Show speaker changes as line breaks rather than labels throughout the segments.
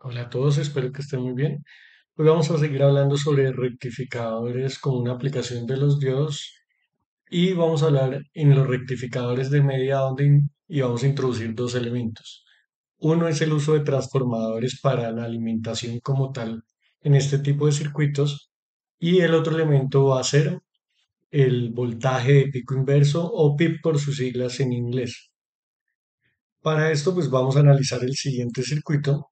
Hola a todos, espero que estén muy bien. Hoy vamos a seguir hablando sobre rectificadores como una aplicación de los diodos y vamos a hablar en los rectificadores de media onda y vamos a introducir dos elementos. Uno es el uso de transformadores para la alimentación como tal en este tipo de circuitos y el otro elemento va a ser el voltaje de pico inverso o PIP por sus siglas en inglés. Para esto pues vamos a analizar el siguiente circuito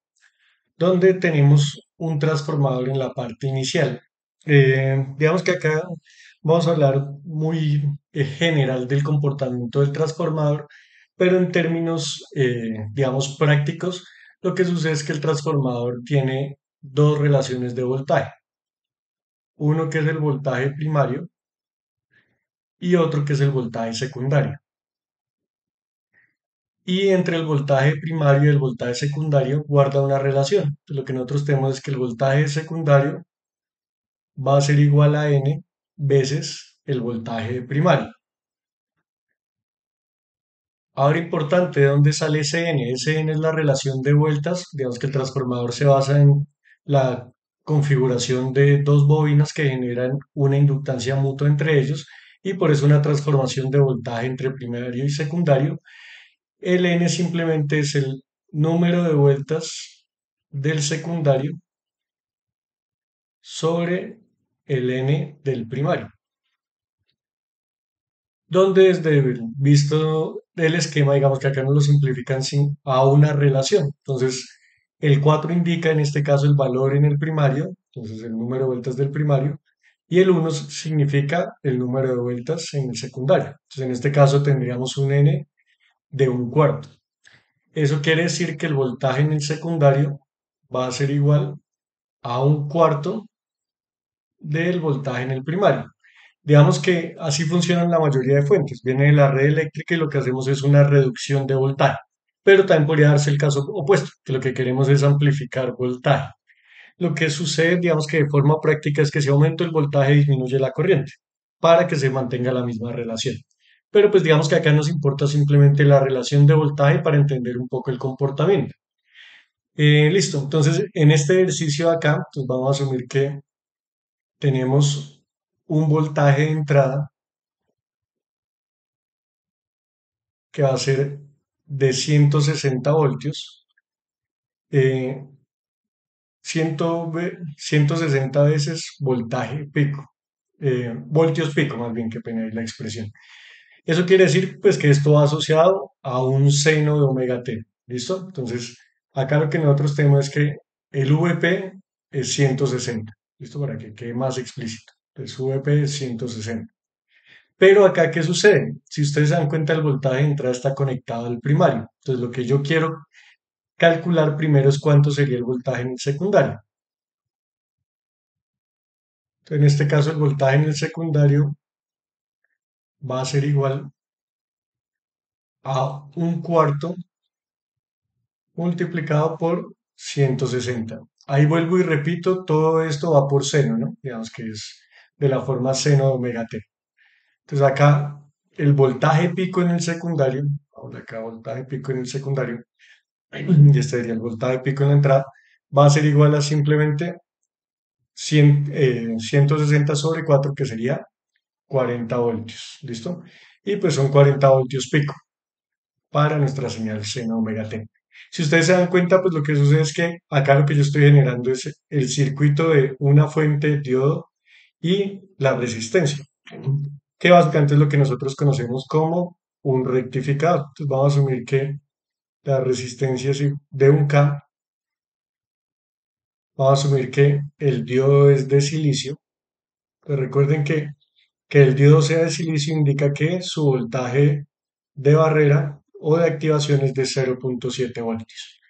donde tenemos un transformador en la parte inicial. Digamos que acá vamos a hablar muy general del comportamiento del transformador, pero en términos, digamos, prácticos, lo que sucede es que el transformador tiene dos relaciones de voltaje, uno que es el voltaje primario y otro que es el voltaje secundario. Y entre el voltaje primario y el voltaje secundario guarda una relación. Entonces, lo que nosotros tenemos es que el voltaje secundario va a ser igual a N veces el voltaje primario. Ahora importante, ¿de dónde sale ese N? Ese N es la relación de vueltas. Digamos que el transformador se basa en la configuración de dos bobinas que generan una inductancia mutua entre ellos y por eso una transformación de voltaje entre primario y secundario. El N simplemente es el número de vueltas del secundario sobre el N del primario. Donde desde visto el esquema, digamos que acá nos lo simplifican a una relación. Entonces, el 4 indica en este caso el valor en el primario, entonces el número de vueltas del primario, y el uno significa el número de vueltas en el secundario. Entonces, en este caso tendríamos un n de un cuarto. Eso quiere decir que el voltaje en el secundario va a ser igual a un cuarto del voltaje en el primario. Digamos que así funcionan la mayoría de fuentes. Viene de la red eléctrica y lo que hacemos es una reducción de voltaje. Pero también podría darse el caso opuesto, que lo que queremos es amplificar voltaje. Lo que sucede, digamos que de forma práctica, es que si aumento el voltaje disminuye la corriente para que se mantenga la misma relación. Pero pues digamos que acá nos importa simplemente la relación de voltaje para entender un poco el comportamiento. Listo, entonces en este ejercicio de acá, pues vamos a asumir que tenemos un voltaje de entrada que va a ser de 160 voltios, eh, 160 veces voltaje pico, voltios pico, más bien, que pena ahí la expresión. Eso quiere decir, pues, que esto va asociado a un seno de omega t, ¿listo? Entonces, acá lo que nosotros tenemos es que el VP es 160, ¿listo? Para que quede más explícito. Entonces, VP es 160. Pero acá, ¿qué sucede? Si ustedes se dan cuenta, el voltaje de entrada está conectado al primario. Entonces, lo que yo quiero calcular primero es cuánto sería el voltaje en el secundario. Entonces, en este caso, el voltaje en el secundario va a ser igual a un cuarto multiplicado por 160. Ahí vuelvo y repito, todo esto va por seno, ¿no? Digamos que es de la forma seno de omega t. Entonces, acá el voltaje pico en el secundario, ahora acá voltaje pico en el secundario, y este sería el voltaje pico en la entrada, va a ser igual a simplemente 160 sobre 4, que sería 40 voltios. ¿Listo? Y pues son 40 voltios pico para nuestra señal seno omega t. Si ustedes se dan cuenta, pues lo que sucede es que acá lo que yo estoy generando es el circuito de una fuente de diodo y la resistencia, que básicamente es lo que nosotros conocemos como un rectificador. Entonces vamos a asumir que la resistencia es de un K. Vamos a asumir que el diodo es de silicio. Pues recuerden que el diodo sea de silicio indica que su voltaje de barrera o de activación es de 0,7 voltios.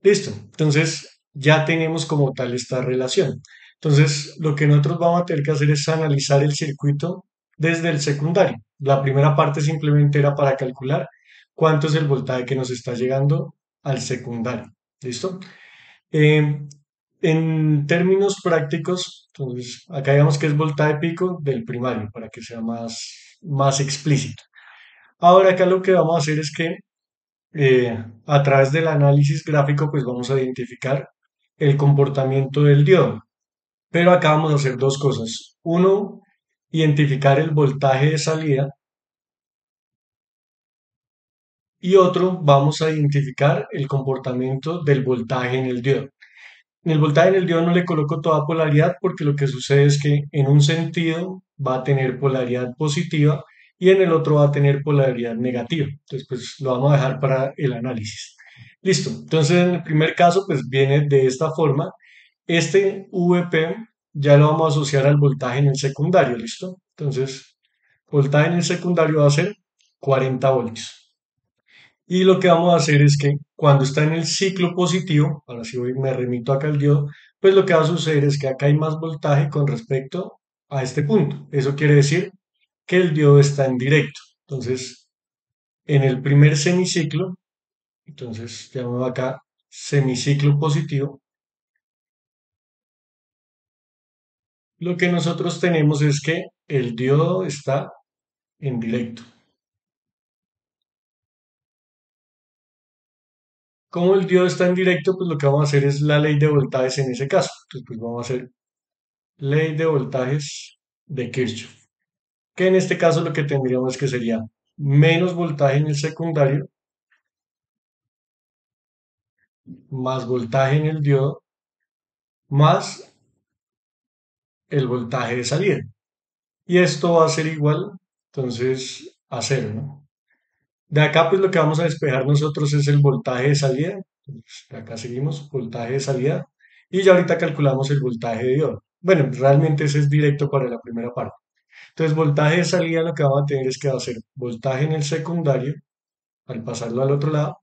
Listo. Entonces ya tenemos como tal esta relación. Entonces lo que nosotros vamos a tener que hacer es analizar el circuito desde el secundario. La primera parte simplemente era para calcular cuánto es el voltaje que nos está llegando al secundario. ¿Listo? Eh, en términos prácticos, entonces, acá digamos que es voltaje pico del primario, para que sea más explícito. Ahora acá lo que vamos a hacer es que a través del análisis gráfico, pues vamos a identificar el comportamiento del diodo. Pero acá vamos a hacer dos cosas. Uno, identificar el voltaje de salida y otro, vamos a identificar el comportamiento del voltaje en el diodo. En el voltaje en el diodo no le coloco toda polaridad porque lo que sucede es que en un sentido va a tener polaridad positiva y en el otro va a tener polaridad negativa. Entonces, pues lo vamos a dejar para el análisis. Listo. Entonces, en el primer caso, pues viene de esta forma. Este VP ya lo vamos a asociar al voltaje en el secundario, ¿listo? Entonces, voltaje en el secundario va a ser 40 voltios. Y lo que vamos a hacer es que cuando está en el ciclo positivo, ahora sí voy, me remito acá al diodo, pues lo que va a suceder es que acá hay más voltaje con respecto a este punto. Eso quiere decir que el diodo está en directo. Entonces, en el primer semiciclo, entonces llamo acá semiciclo positivo, lo que nosotros tenemos es que el diodo está en directo. Como el diodo está en directo, pues lo que vamos a hacer es la ley de voltajes en ese caso. Entonces, pues vamos a hacer ley de voltajes de Kirchhoff, que en este caso lo que tendríamos que sería menos voltaje en el secundario más voltaje en el diodo más el voltaje de salida. Y esto va a ser igual, entonces, a cero, ¿no? De acá, pues lo que vamos a despejar nosotros es el voltaje de salida. Entonces, de acá seguimos, voltaje de salida. Y ya ahorita calculamos el voltaje de diodo. Bueno, realmente ese es directo para la primera parte. Entonces, voltaje de salida lo que vamos a tener es que va a ser voltaje en el secundario, al pasarlo al otro lado,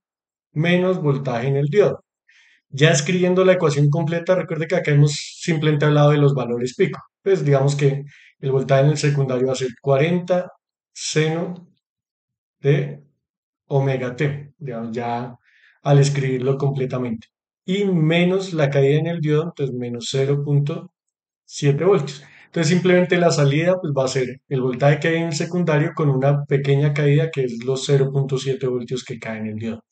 menos voltaje en el diodo. Ya escribiendo la ecuación completa, recuerde que acá hemos simplemente hablado de los valores pico. Pues digamos que el voltaje en el secundario va a ser 40 seno de omega t, digamos, ya al escribirlo completamente. Y menos la caída en el diodo, entonces menos 0,7 voltios. Entonces simplemente la salida pues va a ser el voltaje que hay en el secundario con una pequeña caída que es los 0,7 voltios que cae en el diodo.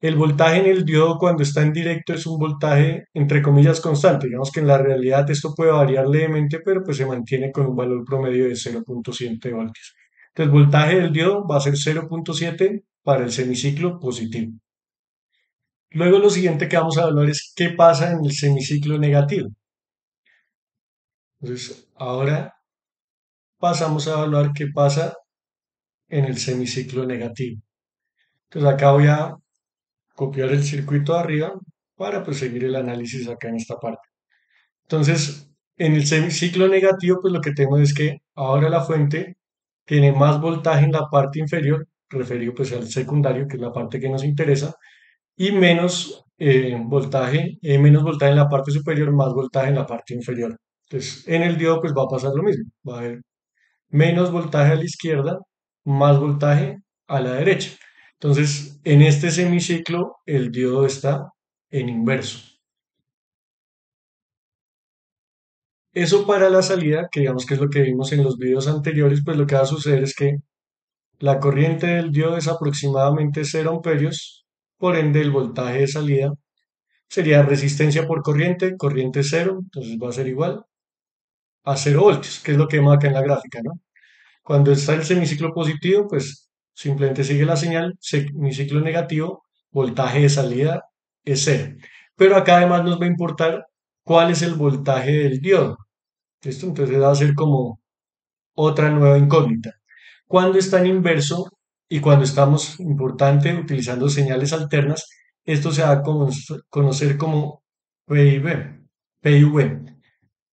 El voltaje en el diodo cuando está en directo es un voltaje entre comillas constante. Digamos que en la realidad esto puede variar levemente, pero pues se mantiene con un valor promedio de 0,7 voltios. Entonces, el voltaje del diodo va a ser 0,7 para el semiciclo positivo. Luego lo siguiente que vamos a evaluar es qué pasa en el semiciclo negativo. Entonces, ahora pasamos a evaluar qué pasa en el semiciclo negativo. Entonces, acá voy a copiar el circuito de arriba para pues seguir el análisis acá en esta parte. Entonces, en el semiciclo negativo, pues lo que tengo es que ahora la fuente tiene más voltaje en la parte inferior, referido pues al secundario, que es la parte que nos interesa, y menos voltaje en la parte superior, más voltaje en la parte inferior. Entonces, en el diodo pues va a pasar lo mismo, va a haber menos voltaje a la izquierda, más voltaje a la derecha. Entonces, en este semiciclo, el diodo está en inverso. Eso para la salida, que digamos que es lo que vimos en los videos anteriores, pues lo que va a suceder es que la corriente del diodo es aproximadamente 0 amperios, por ende el voltaje de salida sería resistencia por corriente, corriente cero, entonces va a ser igual a 0 voltios, que es lo que vemos acá en la gráfica, ¿no? Cuando está el semiciclo positivo, pues simplemente sigue la señal, semiciclo negativo, voltaje de salida es cero. Pero acá además nos va a importar cuál es el voltaje del diodo. ¿Listo? Entonces va a ser como otra nueva incógnita. Cuando está en inverso y cuando estamos, importante, utilizando señales alternas, esto se va a conocer como PIV, PIV,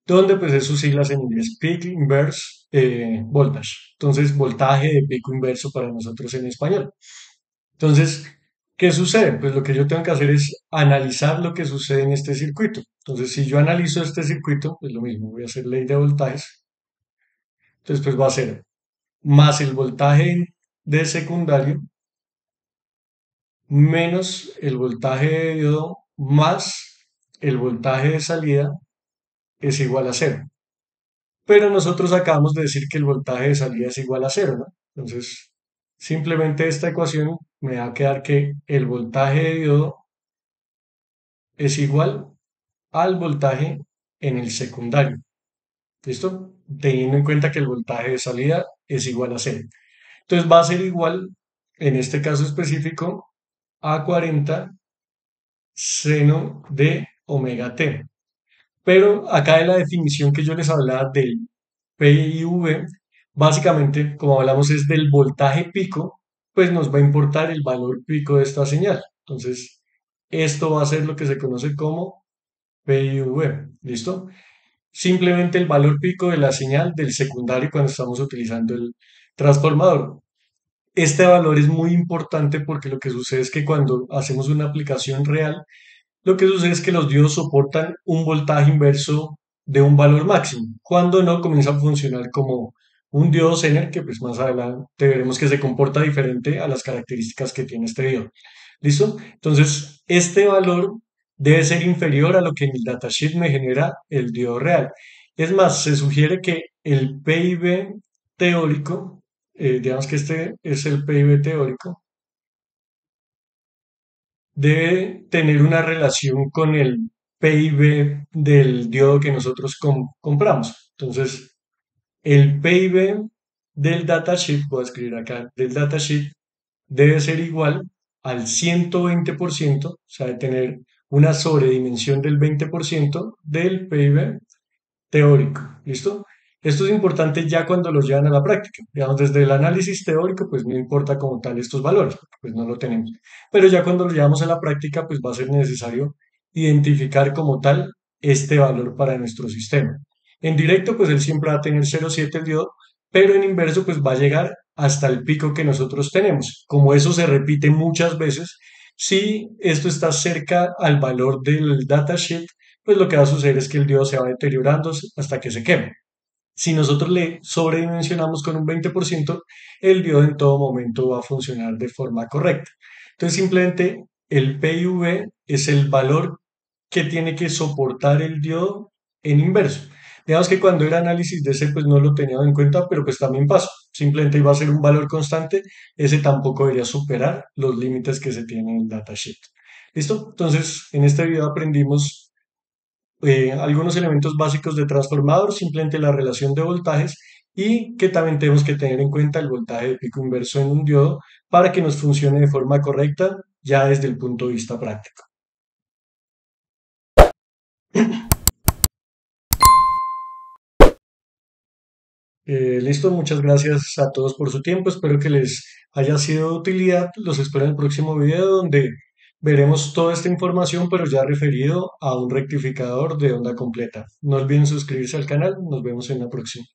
donde pues es sus siglas en inglés, Peak Inverse Voltage. Entonces, voltaje de pico inverso para nosotros en español. Entonces, ¿qué sucede? Pues lo que yo tengo que hacer es analizar lo que sucede en este circuito. Entonces, si yo analizo este circuito, pues lo mismo, voy a hacer ley de voltajes. Entonces, pues va a ser más el voltaje de secundario menos el voltaje de diodo más el voltaje de salida es igual a cero. Pero nosotros acabamos de decir que el voltaje de salida es igual a cero, ¿no? Entonces, simplemente esta ecuación me va a quedar que el voltaje de diodo es igual al voltaje en el secundario. ¿Listo? Teniendo en cuenta que el voltaje de salida es igual a cero. Entonces va a ser igual, en este caso específico, a 40 seno de omega t. Pero acá de la definición que yo les hablaba del P y V, básicamente, como hablamos es del voltaje pico, pues nos va a importar el valor pico de esta señal. Entonces, esto va a ser lo que se conoce como P y V. ¿Listo? Simplemente el valor pico de la señal del secundario cuando estamos utilizando el transformador. Este valor es muy importante porque lo que sucede es que cuando hacemos una aplicación real, lo que sucede es que los diodos soportan un voltaje inverso de un valor máximo. Cuando no, comienza a funcionar como un diodo Zener, que pues más adelante veremos que se comporta diferente a las características que tiene este diodo. ¿Listo? Entonces, este valor debe ser inferior a lo que en el datasheet me genera el diodo real. Es más, se sugiere que el PIB teórico, digamos que este es el PIB teórico, debe tener una relación con el PIB del diodo que nosotros compramos. Entonces, el PIB del datasheet, voy a escribir acá, del datasheet, debe ser igual al 120%, o sea, de tener una sobredimensión del 20% del PIB teórico. ¿Listo? Esto es importante ya cuando los llevan a la práctica. Digamos, desde el análisis teórico, pues no importa como tal estos valores, porque pues no lo tenemos. Pero ya cuando lo llevamos a la práctica, pues va a ser necesario identificar como tal este valor para nuestro sistema. En directo, pues él siempre va a tener 0,7 el diodo, pero en inverso, pues va a llegar hasta el pico que nosotros tenemos. Como eso se repite muchas veces, si esto está cerca al valor del datasheet, pues lo que va a suceder es que el diodo se va deteriorando hasta que se queme. Si nosotros le sobredimensionamos con un 20%, el diodo en todo momento va a funcionar de forma correcta. Entonces simplemente el PIV es el valor que tiene que soportar el diodo en inverso. Digamos que cuando era análisis de ese, pues no lo tenía en cuenta, pero pues también pasa. Simplemente iba a ser un valor constante, ese tampoco debería superar los límites que se tienen en el datasheet. ¿Listo? Entonces, en este video aprendimos algunos elementos básicos de transformador, simplemente la relación de voltajes y que también tenemos que tener en cuenta el voltaje de pico inverso en un diodo para que nos funcione de forma correcta ya desde el punto de vista práctico. Listo, muchas gracias a todos por su tiempo, espero que les haya sido de utilidad, los espero en el próximo video donde veremos toda esta información pero ya referido a un rectificador de onda completa. No olviden suscribirse al canal, nos vemos en la próxima.